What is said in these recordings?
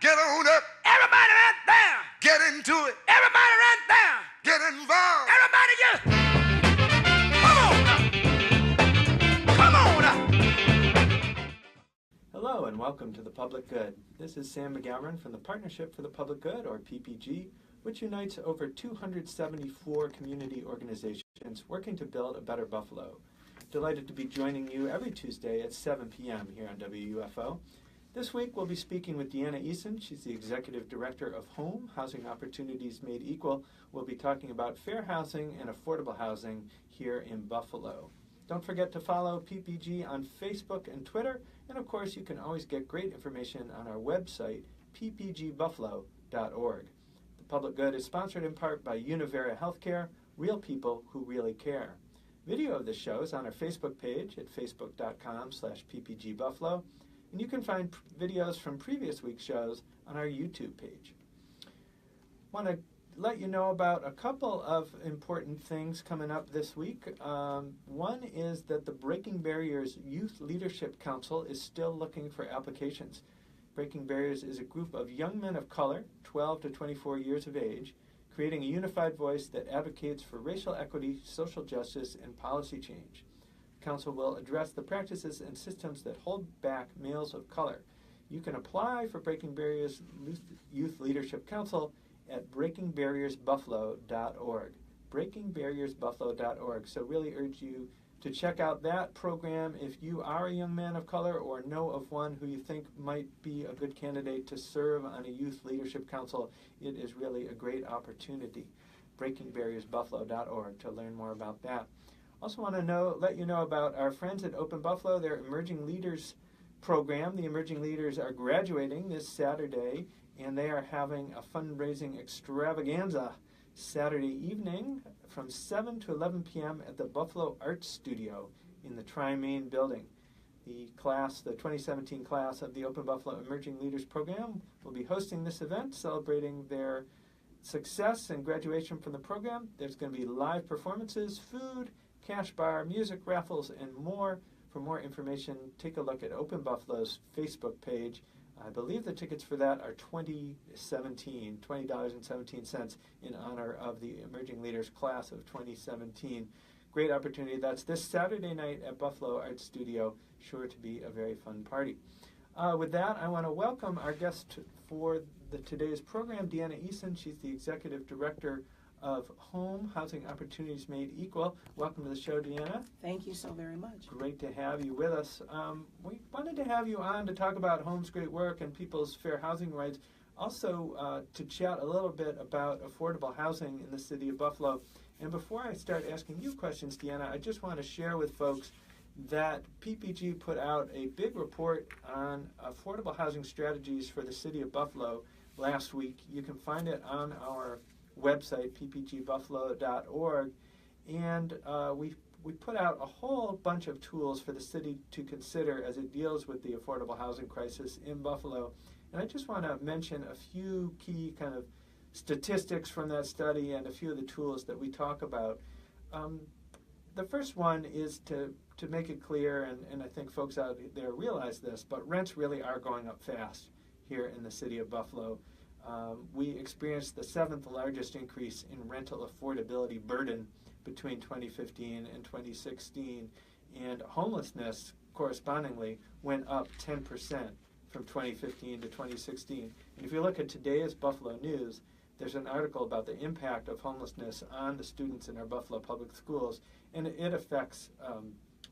Get on up. Everybody right there. Get into it. Everybody right there. Get involved. Everybody just come on up. Hello and welcome to The Public Good. This is Sam Magavern from the Partnership for the Public Good, or PPG, which unites over 274 community organizations working to build a better Buffalo. Delighted to be joining you every Tuesday at 7 p.m. here on WUFO. This week we'll be speaking with Deanna Easton. She's the Executive Director of HOME, Housing Opportunities Made Equal. We'll be talking about fair housing and affordable housing here in Buffalo. Don't forget to follow PPG on Facebook and Twitter, and of course you can always get great information on our website, ppgbuffalo.org. The Public Good is sponsored in part by Univera Healthcare, real people who really care. Video of the show is on our Facebook page at facebook.com/ppgbuffalo. And you can find videos from previous week's shows on our YouTube page. Want to let you know about a couple of important things coming up this week. One is that the Breaking Barriers Youth Leadership Council is still looking for applications. Breaking Barriers is a group of young men of color, 12 to 24 years of age, creating a unified voice that advocates for racial equity, social justice, and policy change. Council will address the practices and systems that hold back males of color. You can apply for Breaking Barriers Youth Leadership Council at breakingbarriersbuffalo.org. breakingbarriersbuffalo.org. So really urge you to check out that program if you are a young man of color or know of one who you think might be a good candidate to serve on a Youth Leadership Council. It is really a great opportunity. breakingbarriersbuffalo.org to learn more about that. Also want to let you know about our friends at Open Buffalo, their Emerging Leaders program. The Emerging Leaders are graduating this Saturday, and they are having a fundraising extravaganza Saturday evening from 7 to 11 p.m. at the Buffalo Arts Studio in the Tri-Main building. The 2017 class of the Open Buffalo Emerging Leaders program will be hosting this event, celebrating their success and graduation from the program. There's going to be live performances, food, cash bar, music, raffles, and more. For more information, take a look at Open Buffalo's Facebook page. I believe the tickets for that are $20.17 in honor of the Emerging Leaders class of 2017. Great opportunity. That's this Saturday night at Buffalo Arts Studio. Sure to be a very fun party. With that, I want to welcome our guest for today's program, Deanna Easton. She's the Executive Director of HOME, Housing Opportunities Made Equal. Welcome to the show, Deanna. Thank you so very much. Great to have you with us. We wanted to have you on to talk about HOME's great work and people's fair housing rights, also to chat a little bit about affordable housing in the city of Buffalo. And before I start asking you questions, Deanna, I just want to share with folks that PPG put out a big report on affordable housing strategies for the city of Buffalo last week. You can find it on our website, ppgbuffalo.org, and we put out a whole bunch of tools for the city to consider as it deals with the affordable housing crisis in Buffalo. And I just want to mention a few key kind of statistics from that study and a few of the tools that we talk about. The first one is to make it clear, and I think folks out there realize this, but rents really are going up fast here in the city of Buffalo. We experienced the 7th largest increase in rental affordability burden between 2015 and 2016, and homelessness correspondingly went up 10% from 2015 to 2016. And if you look at today's Buffalo News, there's an article about the impact of homelessness on the students in our Buffalo public schools, and it affects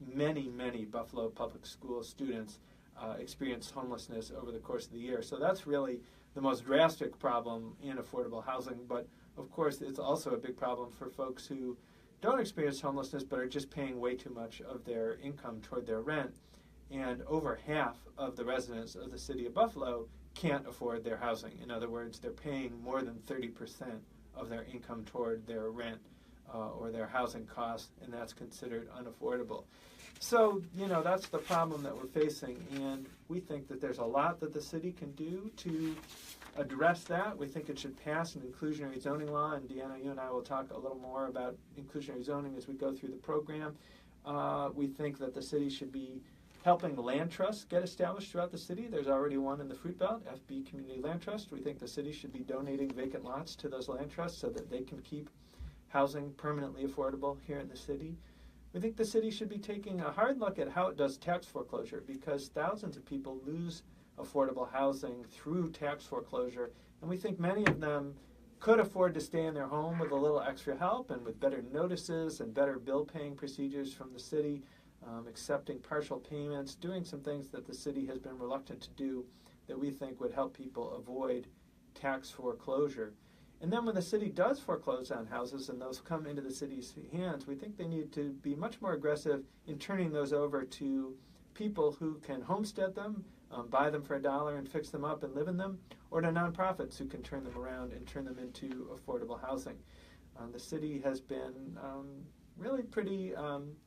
many Buffalo public school students experience homelessness over the course of the year. So that's really the most drastic problem in affordable housing, but of course it's also a big problem for folks who don't experience homelessness but are just paying way too much of their income toward their rent. And over half of the residents of the city of Buffalo can't afford their housing. In other words, they're paying more than 30% of their income toward their rent or their housing costs, and that's considered unaffordable. So, that's the problem that we're facing, and we think that there's a lot that the city can do to address that. We think it should pass an inclusionary zoning law, and Deanna, you and I will talk a little more about inclusionary zoning as we go through the program. We think that the city should be helping land trusts get established throughout the city. There's already one in the Fruit Belt, FB Community Land Trust. We think the city should be donating vacant lots to those land trusts so that they can keep housing permanently affordable here in the city. We think the city should be taking a hard look at how it does tax foreclosure, because thousands of people lose affordable housing through tax foreclosure, and we think many of them could afford to stay in their home with a little extra help and with better notices and better bill paying procedures from the city, accepting partial payments, doing some things that the city has been reluctant to do that we think would help people avoid tax foreclosure. And then when the city does foreclose on houses and those come into the city's hands, we think they need to be much more aggressive in turning those over to people who can homestead them, buy them for $1 and fix them up and live in them, or to nonprofits who can turn them around and turn them into affordable housing. The city has been really pretty,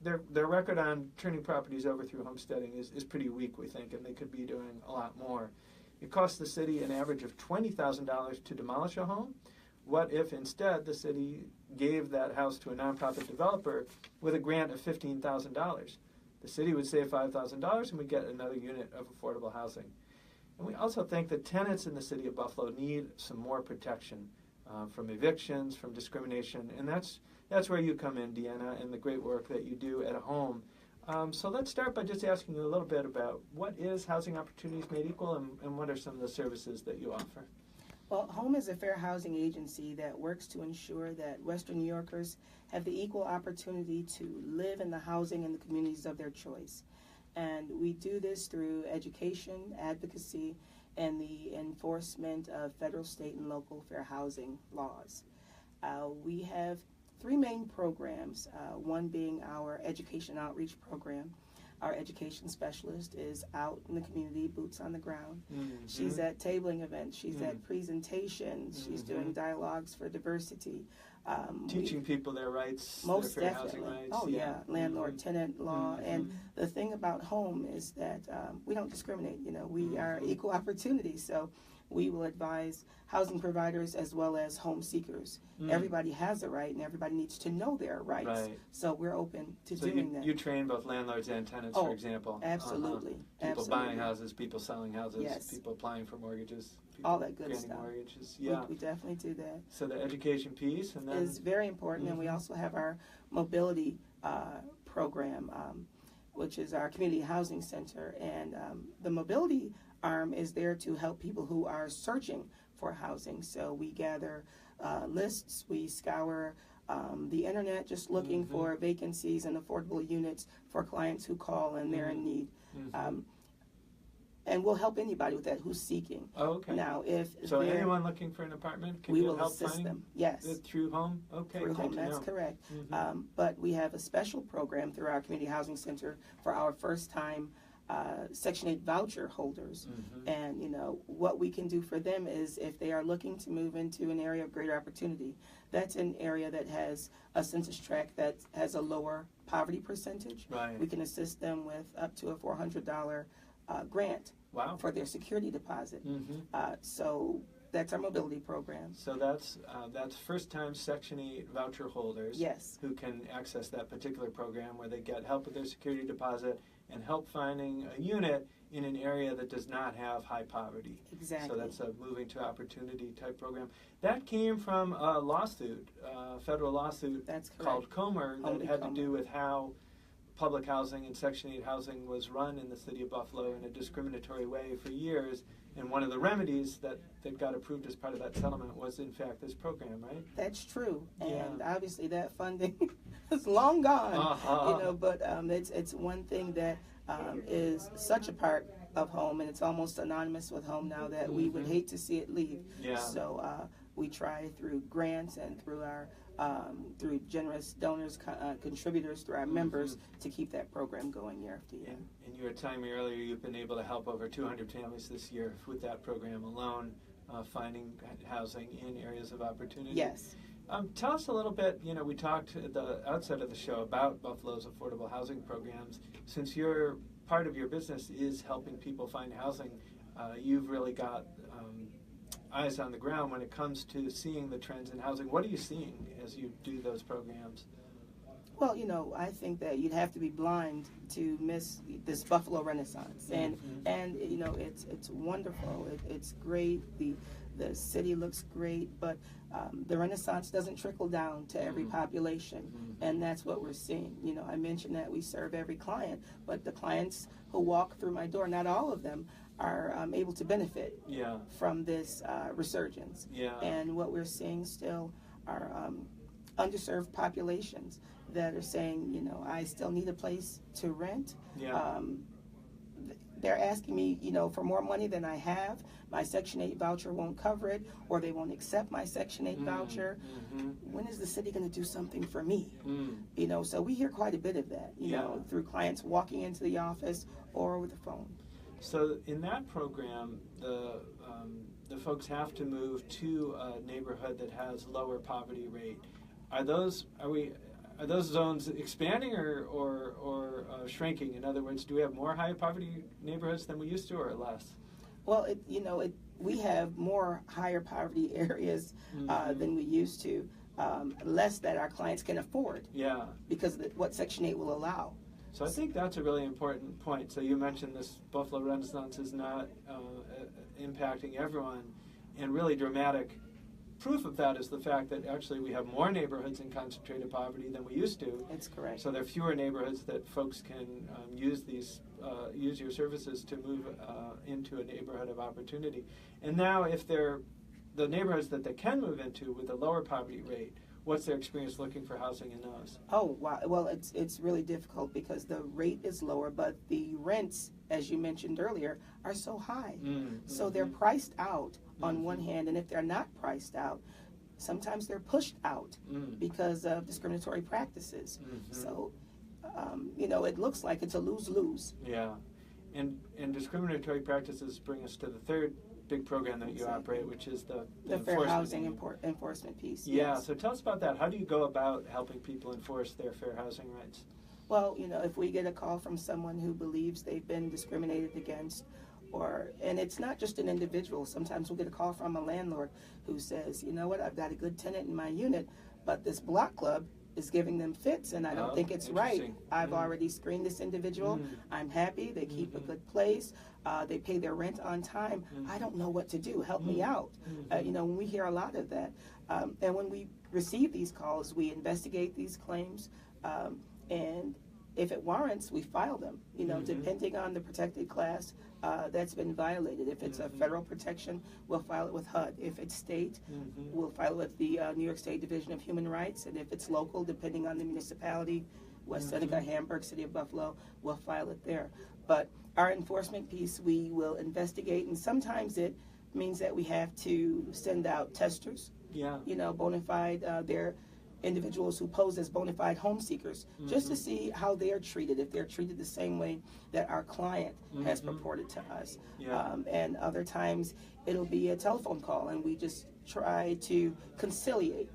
their record on turning properties over through homesteading is pretty weak, we think, and they could be doing a lot more. It costs the city an average of $20,000 to demolish a home. What if instead the city gave that house to a nonprofit developer with a grant of $15,000? The city would save $5,000 and we get another unit of affordable housing. And we also think that tenants in the city of Buffalo need some more protection from evictions, from discrimination, and that's where you come in, Deanna, and the great work that you do at home. So let's start by just asking you a little bit about what is Housing Opportunities Made Equal and what are some of the services that you offer? Well, HOME is a fair housing agency that works to ensure that Western New Yorkers have the equal opportunity to live in the housing and the communities of their choice. And we do this through education, advocacy, and the enforcement of federal, state, and local fair housing laws. We have three main programs, one being our education outreach program. Our education specialist is out in the community, boots on the ground. Mm-hmm. She's at tabling events. She's at presentations. Mm-hmm. She's doing dialogues for diversity. Teaching people their rights, most their fair definitely. housing rights. Oh, yeah. Landlord-tenant law. Mm-hmm. And the thing about HOME is that we don't discriminate. You know, we are equal opportunity. So we will advise housing providers as well as home seekers. Everybody has a right, and everybody needs to know their rights. Right. So we're open to doing that. You train both landlords and tenants, for example. Absolutely. People buying houses, people selling houses, people applying for mortgages, people all that good stuff. Mortgages. Yeah. We definitely do that. So the education piece and then is very important, and we also have our mobility program, which is our community housing center, and the mobility arm is there to help people who are searching for housing. So we gather lists, we scour the internet just looking for vacancies and affordable units for clients who call and they're in need. And we'll help anybody with that who's seeking. Oh, okay. Now, if so anyone looking for an apartment can we get will help assist finding them. Yes. Through HOME? Okay. Through HOME, that's correct. But we have a special program through our community housing center for our first-time Section 8 voucher holders. And, you know, what we can do for them is if they are looking to move into an area of greater opportunity, that's an area that has a census tract that has a lower poverty percentage. Right. We can assist them with up to a $400 grant for their security deposit. So that's our mobility program. So that's first-time Section 8 voucher holders who can access that particular program where they get help with their security deposit and help finding a unit in an area that does not have high poverty. Exactly. So that's a moving to opportunity type program. That came from a lawsuit, a federal lawsuit called Comer that had to do with how public housing and Section 8 housing was run in the city of Buffalo in a discriminatory way for years. And one of the remedies that got approved as part of that settlement was, in fact, this program, right? That's true. And obviously that funding is long gone, you know, but it's one thing that is such a part of HOME, and it's almost synonymous with HOME now that we would hate to see it leave. Yeah. So we try through grants and through our through generous donors, contributors, through our members to keep that program going year after year. And you were telling me earlier you've been able to help over 200 families this year with that program alone, finding housing in areas of opportunity. Yes. Tell us a little bit, you know, we talked at the outset of the show about Buffalo's affordable housing programs. Since part of your business is helping people find housing, you've really got eyes on the ground when it comes to seeing the trends in housing. What are you seeing as you do those programs? Well, I think that you'd have to be blind to miss this Buffalo Renaissance, and it's wonderful. It's great. The city looks great, but the Renaissance doesn't trickle down to every population, and that's what we're seeing. I mentioned that we serve every client, but the clients who walk through my door, not all of them are able to benefit from this resurgence. And what we're seeing still are underserved populations that are saying, I still need a place to rent. They're asking me, for more money than I have. My Section 8 voucher won't cover it, or they won't accept my Section 8 voucher. When is the city going to do something for me? So we hear quite a bit of that, through clients walking into the office or over the phone. So in that program, the folks have to move to a neighborhood that has lower poverty rate. Are those zones expanding or shrinking? In other words, do we have more high poverty neighborhoods than we used to, or less? Well, we have more higher poverty areas than we used to, less that our clients can afford. Because of what Section 8 will allow. So I think that's a really important point. So you mentioned this Buffalo Renaissance is not impacting everyone, and really dramatic proof of that is the fact that actually we have more neighborhoods in concentrated poverty than we used to. That's correct. So there are fewer neighborhoods that folks can use your services to move into a neighborhood of opportunity. And now if they're the neighborhoods that they can move into with a lower poverty rate, what's their experience looking for housing in those? Oh, wow. Well, it's really difficult because the rate is lower, but the rents, as you mentioned earlier, are so high. So they're priced out on one hand, and if they're not priced out, sometimes they're pushed out because of discriminatory practices. So, it looks like it's a lose-lose. And discriminatory practices bring us to the third big program that you operate, which is the fair housing enforcement piece. So tell us about that. How do you go about helping people enforce their fair housing rights? Well, if we get a call from someone who believes they've been discriminated against, and it's not just an individual. Sometimes we'll get a call from a landlord who says, you know what, I've got a good tenant in my unit, but this block club is giving them fits, and I don't think it's right. I've already screened this individual. I'm happy. They keep a good place. They pay their rent on time. I don't know what to do. Help me out. When we hear a lot of that. And when we receive these calls, we investigate these claims, and if it warrants, we file them, depending on the protected class that's been violated. If it's a federal protection, we'll file it with HUD. If it's state, we'll file it with the New York State Division of Human Rights. And if it's local, depending on the municipality, West Seneca, Hamburg, City of Buffalo, we'll file it there. But our enforcement piece, we will investigate, and sometimes it means that we have to send out testers, bona fide, they're individuals who pose as bona fide home seekers, just to see how they are treated, if they're treated the same way that our client has purported to us. And other times it'll be a telephone call, and we just try to conciliate.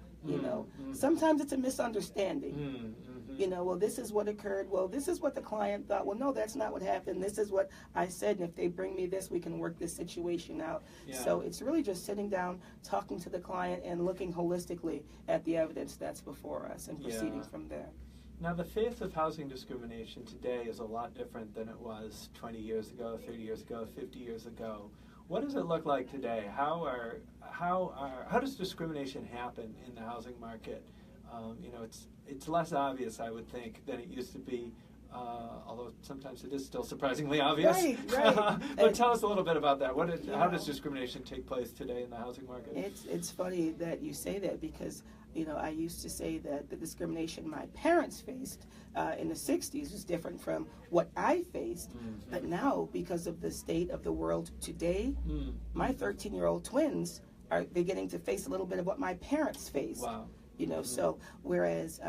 Sometimes it's a misunderstanding. Well, this is what occurred. Well, this is what the client thought. Well, no, that's not what happened. This is what I said, and if they bring me this, we can work this situation out. So it's really just sitting down, talking to the client, and looking holistically at the evidence that's before us and proceeding from there. Now, the face of housing discrimination today is a lot different than it was 20 years ago, 30 years ago, 50 years ago. What does it look like today? How does discrimination happen in the housing market? It's less obvious, I would think, than it used to be, although sometimes it is still surprisingly obvious. Right. But tell us a little bit about that. How does discrimination take place today in the housing market? It's funny that you say that because, I used to say that the discrimination my parents faced in the 60s was different from what I faced. But now, because of the state of the world today, my 13-year-old twins are beginning to face a little bit of what my parents faced. Wow. So whereas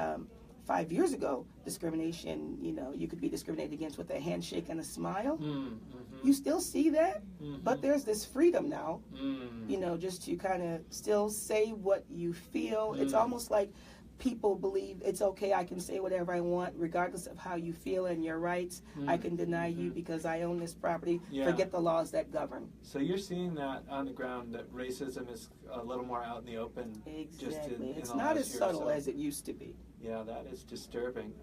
5 years ago, discrimination, you could be discriminated against with a handshake and a smile. You still see that, but there's this freedom now, just to kind of still say what you feel. It's almost like people believe it's okay, I can say whatever I want regardless of how you feel and your rights. I can deny you because I own this property. Yeah. Forget the laws that govern. So you're seeing that on the ground, that racism is a little more out in the open. Exactly. It's the not last as year or subtle so. as it used to be. Yeah, that is disturbing.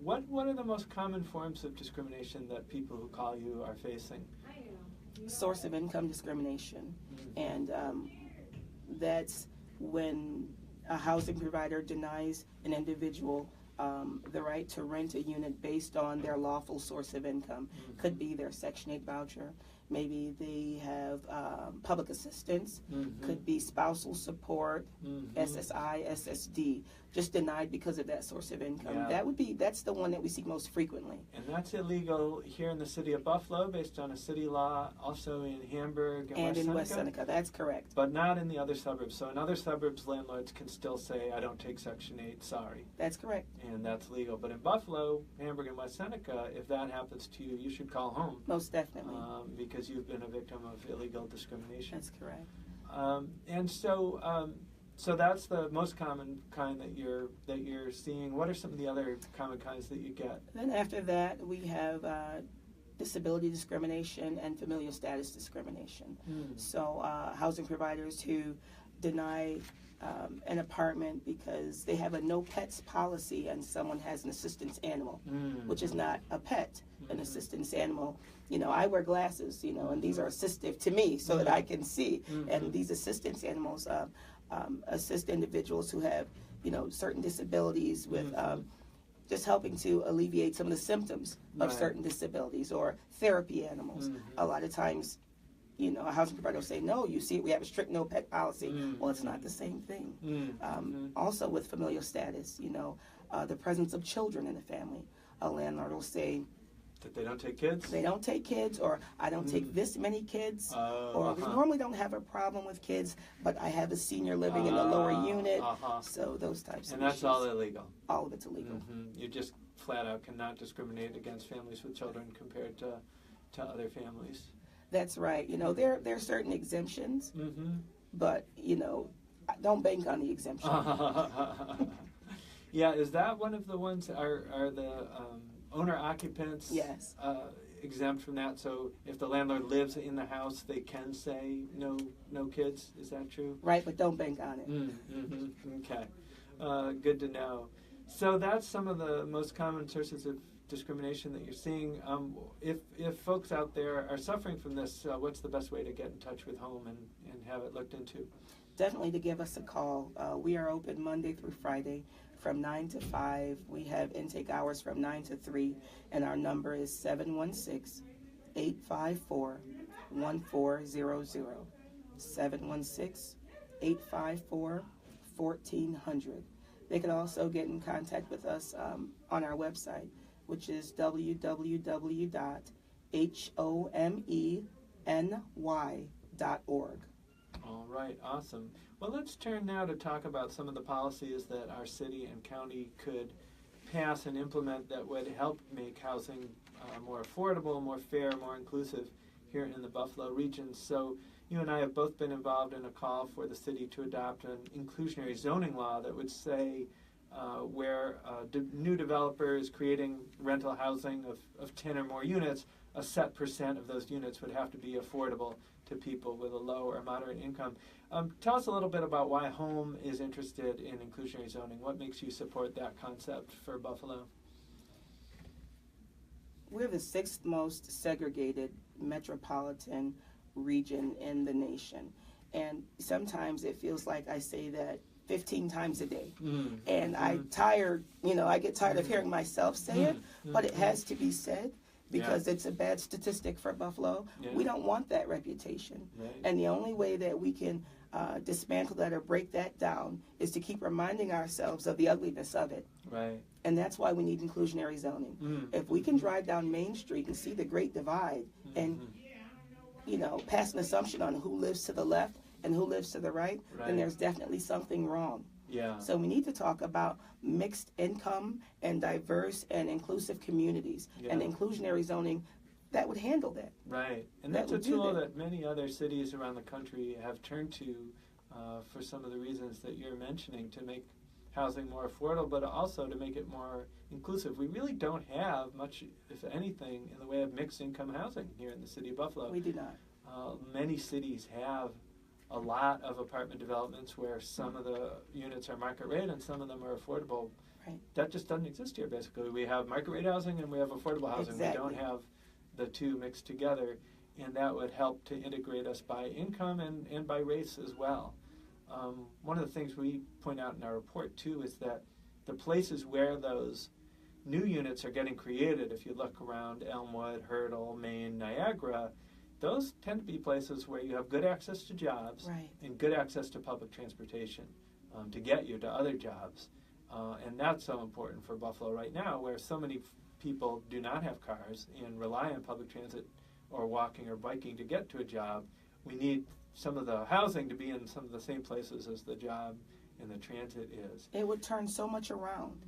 What are the most common forms of discrimination that people who call you are facing? Source of income discrimination. And that's when a housing provider denies an individual the right to rent a unit based on their lawful source of income. Could be their Section 8 voucher. Maybe they have public assistance. Could be spousal support, SSI, SSD. Just denied because of that source of income. Yeah. That's the one that we see most frequently. And that's illegal here in the city of Buffalo based on a city law, also in Hamburg And in West Seneca, that's correct. but not in the other suburbs. So in other suburbs, landlords can still say, I don't take Section 8, sorry. That's correct. And that's legal. But in Buffalo, Hamburg, and West Seneca, if that happens to you, you should call home. Most definitely. Because you've been a victim of illegal discrimination. That's correct. So that's the most common kind that you're seeing. What are some of the other common kinds that you get? Then after that, we have disability discrimination and familial status discrimination. So housing providers who deny an apartment because they have a no pets policy and someone has an assistance animal, which is not a pet, an assistance animal. You know, I wear glasses, you know, and these are assistive to me so that I can see. And these assistance animals assist individuals who have, you know, certain disabilities with just helping to alleviate some of the symptoms of certain disabilities, or therapy animals. A lot of times, you know, a housing provider will say, no, you see, we have a strict no pet policy. Well, it's not the same thing. Also with familial status, you know, the presence of children in the family. A landlord will say, That they don't take kids? they don't take kids, or I don't take this many kids, or we normally don't have a problem with kids, but I have a senior living in a lower unit. So those types of And that's issues. all illegal? All of it's illegal. You just flat out cannot discriminate against families with children compared to other families. That's right. You know, there are certain exemptions, but, you know, don't bank on the exemption. Yeah, is that one of the ones, are the owner-occupants Yes. exempt from that? So if the landlord lives in the house, they can say no kids? Is that true? Right, but don't bank on it. Okay. Good to know. So that's some of the most common sources of discrimination that you're seeing. If folks out there are suffering from this, what's the best way to get in touch with Home and have it looked into? Definitely to give us a call. We are open Monday through Friday from 9 to 5. We have intake hours from 9 to 3, and our number is 716-854-1400. 716-854-1400. They can also get in contact with us on our website, which is www.homeny.org. All right, awesome. Well, let's turn now to talk about some of the policies that our city and county could pass and implement that would help make housing more affordable, more fair, more inclusive here in the Buffalo region. So you and I have both been involved in a call for the city to adopt an inclusionary zoning law that would say where new developer is creating rental housing of 10 or more units, a set percent of those units would have to be affordable to people with a low or moderate income. Tell us a little bit about why Home is interested in inclusionary zoning. What makes you support that concept for Buffalo? We're the 6th most segregated metropolitan region in the nation. And sometimes it feels like I say that 15 times a day. And I get tired of hearing myself say it, but it has to be said because it's a bad statistic for Buffalo. We don't want that reputation. And the only way that we can dismantle that or break that down is to keep reminding ourselves of the ugliness of it. Right. And that's why we need inclusionary zoning. If we can drive down Main Street and see the Great Divide and, pass an assumption on who lives to the left and who lives to the right, then there's definitely something wrong. Yeah. So we need to talk about mixed income and diverse and inclusive communities. And inclusionary zoning, that would handle that. Right. And that's a tool that many other cities around the country have turned to for some of the reasons that you're mentioning to make housing more affordable, but also to make it more inclusive. We really don't have much, if anything, in the way of mixed income housing here in the city of Buffalo. We do not. Many cities have a lot of apartment developments where some of the units are market rate and some of them are affordable. Right. That just doesn't exist here, basically. We have market rate housing and we have affordable housing. Exactly. We don't have the two mixed together, and that would help to integrate us by income and by race as well. One of the things we point out in our report, too, is that the places where those new units are getting created, if you look around Elmwood, Hurdle, Maine, Niagara, those tend to be places where you have good access to jobs Right. and good access to public transportation to get you to other jobs. And that's so important for Buffalo right now, where so many people do not have cars and rely on public transit or walking or biking to get to a job. We need some of the housing to be in some of the same places as the job and the transit is. It would turn so much around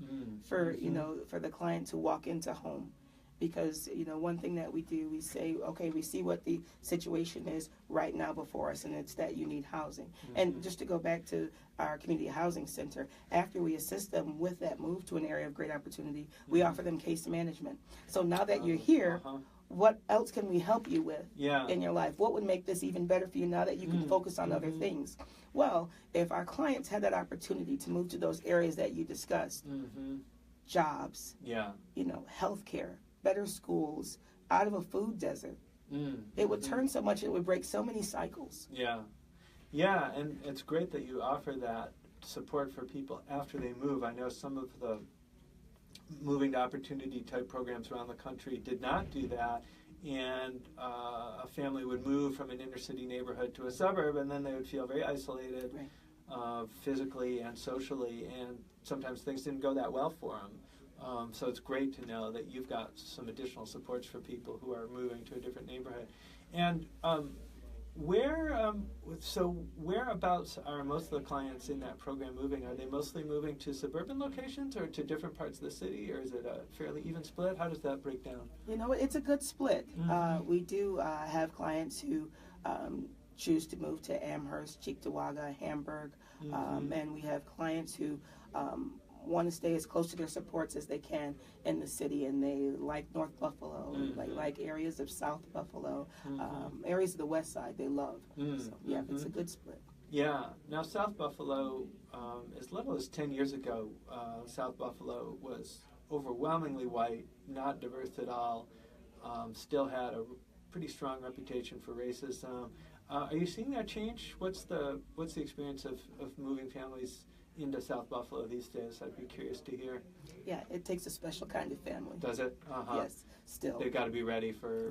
for, you know, for the client to walk into home. Because, you know, one thing that we do, we say, okay, we see what the situation is right now before us, and it's that you need housing. And just to go back to our community housing center, after we assist them with that move to an area of great opportunity, we offer them case management. So now that you're here, what else can we help you with in your life? What would make this even better for you now that you can focus on other things? Well, if our clients had that opportunity to move to those areas that you discussed, jobs, you know, healthcare, better schools, out of a food desert, it would turn so much, it would break so many cycles. Yeah, and it's great that you offer that support for people after they move. I know some of the moving to opportunity type programs around the country did not do that, and a family would move from an inner city neighborhood to a suburb, and then they would feel very isolated physically and socially, and sometimes things didn't go that well for them. So it's great to know that you've got some additional supports for people who are moving to a different neighborhood. And whereabouts are most of the clients in that program moving? Are they mostly moving to suburban locations or to different parts of the city, or is it a fairly even split? How does that break down? You know, it's a good split. We do have clients who choose to move to Amherst, Cheektowaga, Hamburg, and we have clients who want to stay as close to their supports as they can in the city, and they like North Buffalo, like areas of South Buffalo, areas of the West Side they love. So yeah, it's a good split. Yeah. Now South Buffalo, as little as 10 years ago, South Buffalo was overwhelmingly white, not diverse at all, still had a pretty strong reputation for racism. Are you seeing that change? What's the experience of moving families into South Buffalo these days? I'd be curious to hear. Yeah, it takes a special kind of family. Does it? Yes, still. They've got to be ready for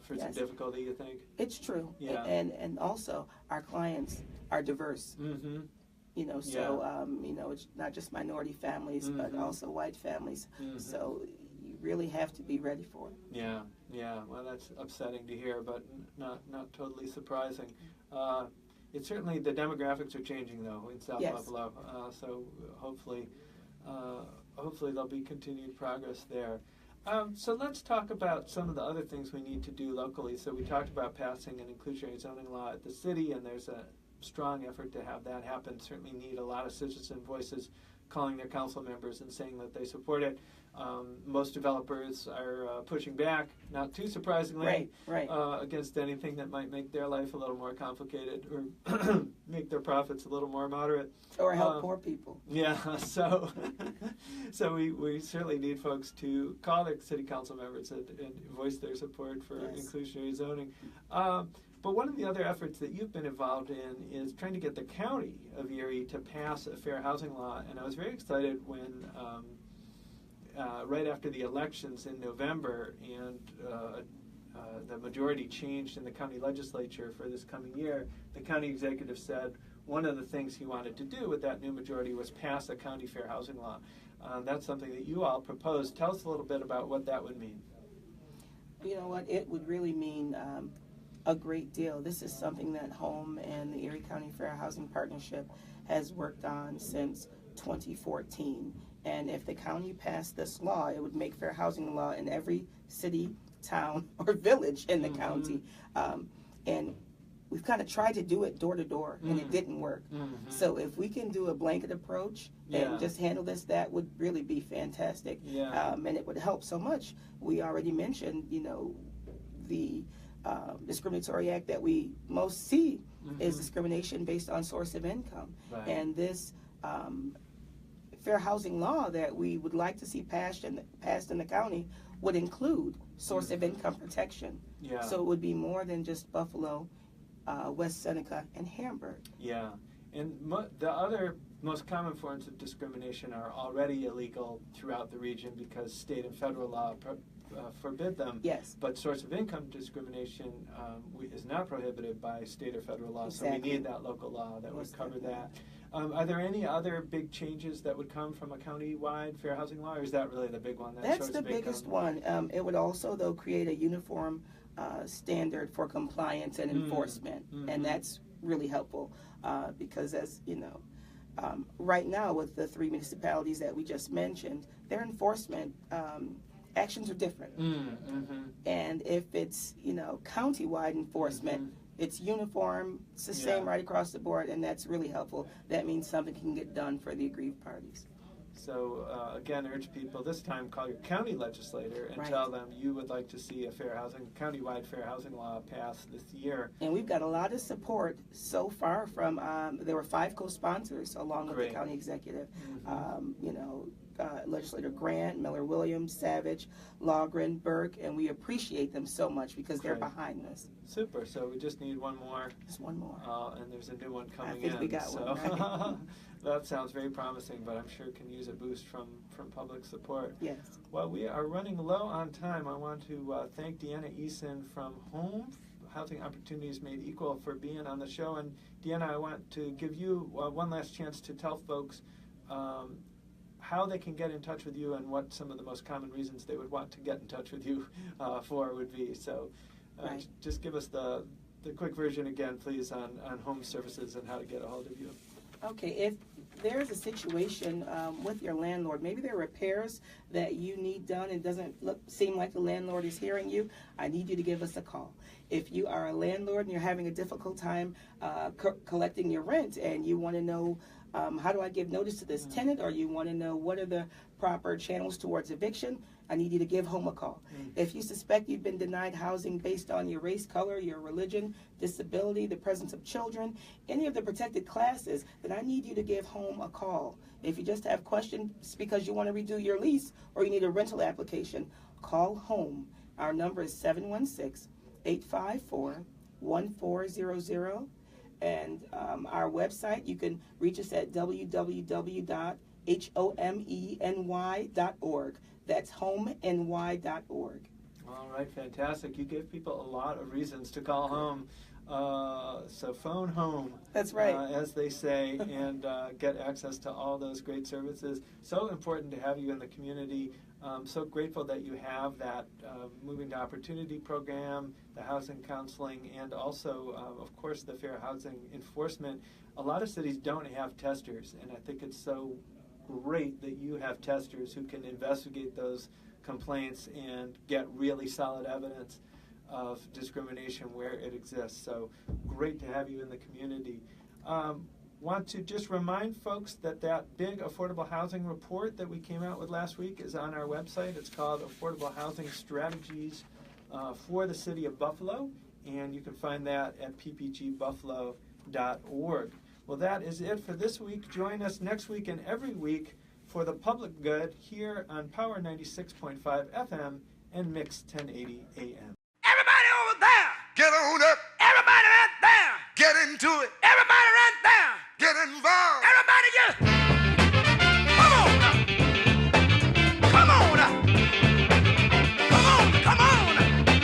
some difficulty, you think? It's true. Yeah. And also, our clients are diverse. You know, so, you know, it's not just minority families, but also white families. So you really have to be ready for it. Yeah. Well, that's upsetting to hear, but not totally surprising. It's certainly, the demographics are changing though in South Buffalo, so hopefully there'll be continued progress there. So let's talk about some of the other things we need to do locally. So we talked about passing an inclusionary zoning law at the city, and there's a strong effort to have that happen. Certainly need a lot of citizen voices calling their council members and saying that they support it. Most developers are pushing back, not too surprisingly, against anything that might make their life a little more complicated or make their profits a little more moderate. Or help poor people. Yeah, so we certainly need folks to call their city council members and voice their support for inclusionary zoning. But one of the other efforts that you've been involved in is trying to get the county of Erie to pass a fair housing law, and I was very excited when right after the elections in November and the majority changed in the county legislature for this coming year, the county executive said one of the things he wanted to do with that new majority was pass a county fair housing law. That's something that you all proposed. Tell us a little bit about what that would mean. You know what, it would really mean a great deal. This is something that HOME and the Erie County Fair Housing Partnership has worked on since 2014. And if the county passed this law, it would make fair housing law in every city, town, or village in the county. And we've kind of tried to do it door to door, and it didn't work. So if we can do a blanket approach and just handle this, that would really be fantastic. And it would help so much. We already mentioned, the discriminatory act that we most see is discrimination based on source of income. And this fair housing law that we would like to see passed in the county would include source of income protection. So it would be more than just Buffalo, West Seneca, and Hamburg. And the other most common forms of discrimination are already illegal throughout the region because state and federal law forbid them. But source of income discrimination is not prohibited by state or federal law, so we need that local law that would cover that. Are there any other big changes that would come from a county-wide fair housing law, or is that really the big one? That's the biggest one. It would also, though, create a uniform standard for compliance and enforcement, and that's really helpful because, as you know, right now with the 3 municipalities that we just mentioned, their enforcement actions are different. And if it's, county-wide enforcement, it's uniform, it's the same right across the board, and that's really helpful. That means something can get done for the aggrieved parties. So again, urge people this time call your county legislator and tell them you would like to see a county-wide fair housing law passed this year. And we've got a lot of support so far from, there were 5 co-sponsors along with the county executive. Legislator Grant, Miller-Williams, Savage, Logren, Burke, and we appreciate them so much because they're behind this. Super. So we just need one more. Just one more. And there's a new one coming in. I think we got one. Right? That sounds very promising, but I'm sure can use a boost from public support. Yes. Well, we are running low on time. I want to thank Deanna Easton from Home Housing Opportunities Made Equal for being on the show. And Deanna, I want to give you one last chance to tell folks how they can get in touch with you and what some of the most common reasons they would want to get in touch with you for would be. So just give us the quick version again, please, on home services and how to get a hold of you. Okay, if there's a situation with your landlord, maybe there are repairs that you need done and doesn't seem like the landlord is hearing you, I need you to give us a call. If you are a landlord and you're having a difficult time collecting your rent and you want to know how do I give notice to this tenant, or you want to know what are the proper channels towards eviction, I need you to give Home a call. If you suspect you've been denied housing based on your race, color, your religion, disability, the presence of children, any of the protected classes, then I need you to give Home a call. If you just have questions because you want to redo your lease or you need a rental application, call Home. Our number is 716-854-1400. And our website, you can reach us at www.homeny.org. That's homeny.org. All right, fantastic. You gave people a lot of reasons to call Home. So phone Home. That's right. As they say, and get access to all those great services. So important to have you in the community. So grateful that you have that Moving to Opportunity program, the housing counseling, and also, of course, the fair housing enforcement. A lot of cities don't have testers, and I think it's so great that you have testers who can investigate those complaints and get really solid evidence of discrimination where it exists. So great to have you in the community. Want to just remind folks that big affordable housing report that we came out with last week is on our website. It's called Affordable Housing Strategies for the City of Buffalo, and you can find that at ppgbuffalo.org. Well, that is it for this week. Join us next week and every week for the public good here on Power 96.5 FM and Mix 1080 AM.